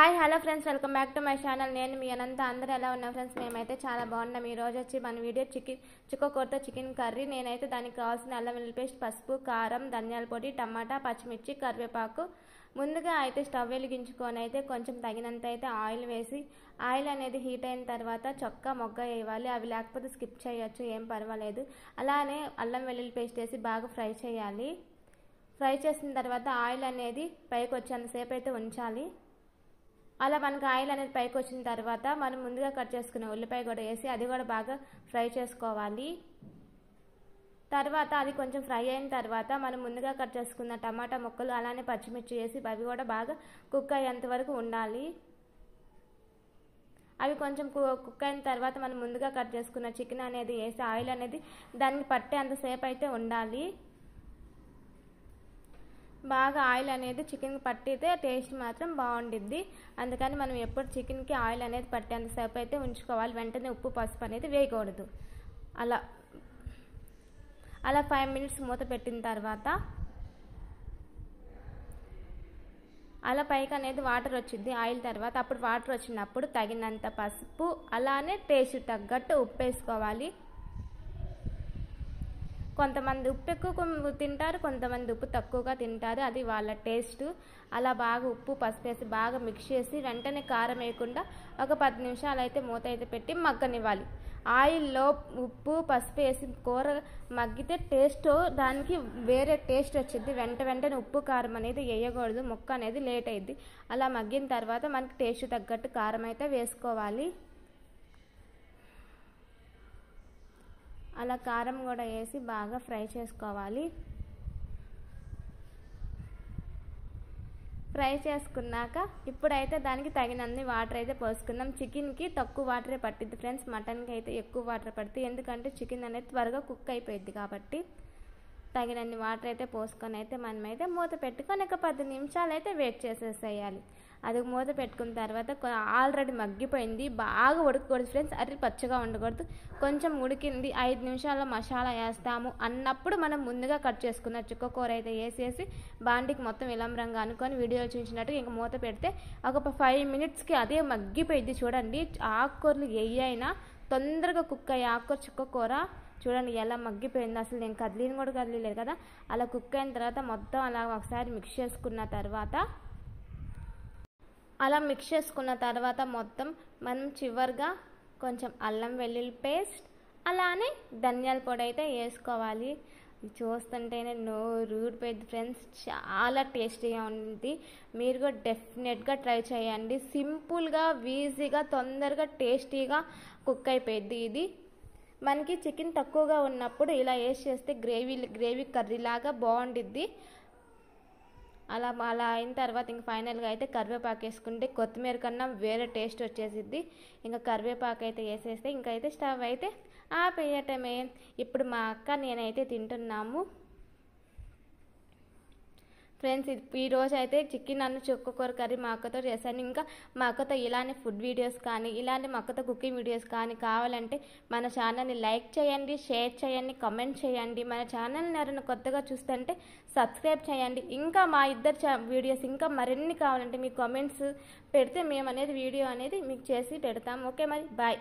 Hi hello friends, welcome back to my channel. నేను మీ అనంత. అందరూ ఎలా ఉన్నా ఫ్రెండ్స్? మేమైతే చాలా బాగున్నాం. ఈ రోజు వచ్చి మన వీడియో చుక్కకూరతో చికెన్ కర్రీ. నేనైతే దానికి కావాల్సిన అల్లం వెల్లుల్లి పేస్ట్, పసుపు, కారం, ధనియాల పొడి, టమాటా, పచ్చిమిర్చి, కరివేపాకు. ముందుగా అయితే స్టవ్ వెలిగించుకొని అయితే కొంచెం తగినంత అయితే ఆయిల్ వేసి, ఆయిల్ అనేది హీట్ అయిన తర్వాత చొక్కా మొగ్గ వేయాలి. అవి లేకపోతే స్కిప్ చేయొచ్చు, ఏం పర్వాలేదు. అలానే అల్లం వెల్లుల్లి పేస్ట్ వేసి బాగా ఫ్రై చేయాలి. ఫ్రై చేసిన తర్వాత ఆయిల్ అనేది పైకి వచ్చేంతసేపు అయితే ఉంచాలి. అలా మనకు ఆయిల్ అనేది పైకి వచ్చిన తర్వాత మనం ముందుగా కట్ చేసుకున్న ఉల్లిపాయ కూడా వేసి అది కూడా బాగా ఫ్రై చేసుకోవాలి. తర్వాత అది కొంచెం ఫ్రై అయిన తర్వాత మనం ముందుగా కట్ చేసుకున్న టమాటా ముక్కలు అలానే పచ్చిమిర్చి వేసి అవి కూడా బాగా కుక్ అయ్యేంత వరకు ఉండాలి. అవి కొంచెం కుక్ అయిన తర్వాత మనం ముందుగా కట్ చేసుకున్న చికెన్ అనేది వేసి ఆయిల్ అనేది దానికి పట్టేంతసేపు అయితే ఉండాలి. బాగా ఆయిల్ అనేది చికెన్కి పట్టితే టేస్ట్ మాత్రం బాగుండిద్ది. అందుకని మనం ఎప్పుడు చికెన్కి ఆయిల్ అనేది పట్టేంతసేపు అయితే ఉంచుకోవాలి. వెంటనే ఉప్పు పసుపు అనేది వేయకూడదు. అలా 5 మినిట్స్ మూత పెట్టిన తర్వాత అలా పైకి అనేది వాటర్ వచ్చింది ఆయిల్ తర్వాత. అప్పుడు వాటర్ వచ్చినప్పుడు తగినంత పసుపు అలానే టేస్ట్ తగ్గట్టు ఉప్పు వేసుకోవాలి. కొంతమంది ఉప్పు ఎక్కువ తింటారు, కొంతమంది ఉప్పు తక్కువగా తింటారు. అది వాళ్ళ టేస్ట్. అలా బాగా ఉప్పు పసుపు వేసి బాగా మిక్స్ చేసి వెంటనే కారం వేయకుండా ఒక 10 నిమిషాలు అయితే మూత అయితే పెట్టి మగ్గనివ్వాలి. ఆయిల్లో ఉప్పు పసుపు వేసి కూర మగ్గితే టేస్ట్ దానికి వేరే టేస్ట్ వచ్చింది. వెంటనే ఉప్పు కారం అనేది వేయకూడదు, ముక్క అనేది లేట్ అయింది. అలా మగ్గిన తర్వాత మనకి టేస్ట్ తగ్గట్టు కారం అయితే వేసుకోవాలి. అలా కారం కూడా వేసి బాగా ఫ్రై చేసుకోవాలి. ఫ్రై చేసుకున్నాక ఇప్పుడైతే దానికి తగినన్ని వాటర్ అయితే పోసుకుందాం. చికెన్కి తక్కువ వాటరే పట్టిద్ది ఫ్రెండ్స్, మటన్కి అయితే ఎక్కువ వాటర్ పడుతుంది. ఎందుకంటే చికెన్ అనేది త్వరగా కుక్ అయిపోయింది కాబట్టి తగినన్ని వాటర్ అయితే పోసుకొని అయితే మనమైతే మూత పెట్టుకొని ఒక 10 నిమిషాలు అయితే వెయిట్ చేసేసేయాలి. అది మూత పెట్టుకున్న తర్వాత ఆల్రెడీ మగ్గిపోయింది, బాగా ఉడకకూడదు ఫ్రెండ్స్. అది పచ్చగా ఉండకూడదు, కొంచెం ఉడికింది 5 నిమిషాల్లో మసాలా వేస్తాము అన్నప్పుడు మనం ముందుగా కట్ చేసుకున్న చుక్కకూర అయితే వేసేసి బాండికి మొత్తం విలంబరంగా అనుకొని వీడియో చూసినట్టు ఇంకా మూత పెడితే ఒక 5 మినిట్స్కి అదే మగ్గిపోయింది. చూడండి, ఆకుకూరలు అయినా తొందరగా కుక్ అయ్యే ఆకుకూర చుక్కకూర చూడండి ఎలా మగ్గిపోయింది. అసలు నేను కదలలేదు కదా. అలా కుక్ అయిన తర్వాత మొత్తం అలా ఒకసారి మిక్స్ చేసుకున్న తర్వాత మొత్తం మనం చివరిగా కొంచెం అల్లం వెల్లుల్లి పేస్ట్ అలానే ధనియాల పొడి అయితే వేసుకోవాలి. చూస్తుంటేనే నోరు ఊడిపోయింది ఫ్రెండ్స్, చాలా టేస్టీగా ఉంది. మీరు కూడా డెఫినెట్గా ట్రై చేయండి. సింపుల్గా ఈజీగా తొందరగా టేస్టీగా కుక్ అయిపోయింది. ఇది మనకి చికెన్ తక్కువగా ఉన్నప్పుడు ఇలా వేసి చేస్తే గ్రేవీ కర్రీలాగా బాగుండిద్ది. అలా అయిన తర్వాత ఇంక ఫైనల్గా అయితే కరివేపాకు వేసుకుంటే కొత్తిమీర కన్నా వేరే టేస్ట్ వచ్చేసిద్ది. ఇంకా కరివేపాకు అయితే వేసేస్తే ఇంకైతే స్టవ్ అయితే ఆపేయటమే. ఇప్పుడు మా అక్క నేనైతే తింటున్నాము ఫ్రెండ్స్. ఈరోజు అయితే చికెన్ అన్న చుక్కకూర కర్రీ మా అక్కతో చేశాను. ఇంకా మా అక్కతో ఇలాంటి ఫుడ్ వీడియోస్ కానీ ఇలాంటి మా అక్కతో కుకింగ్ వీడియోస్ కానీ కావాలంటే మన ఛానల్ని లైక్ చేయండి, షేర్ చేయండి, కామెంట్ చేయండి. మన ఛానల్ని ఎవరైనా కొత్తగా చూస్తుంటే సబ్స్క్రైబ్ చేయండి. ఇంకా మా ఇద్దరు వీడియోస్ ఇంకా మరిన్ని కావాలంటే మీ కామెంట్స్ పెడితే మేము అనేది వీడియో అనేది మీకు చేసి పెడతాం. ఓకే, మరి బాయ్.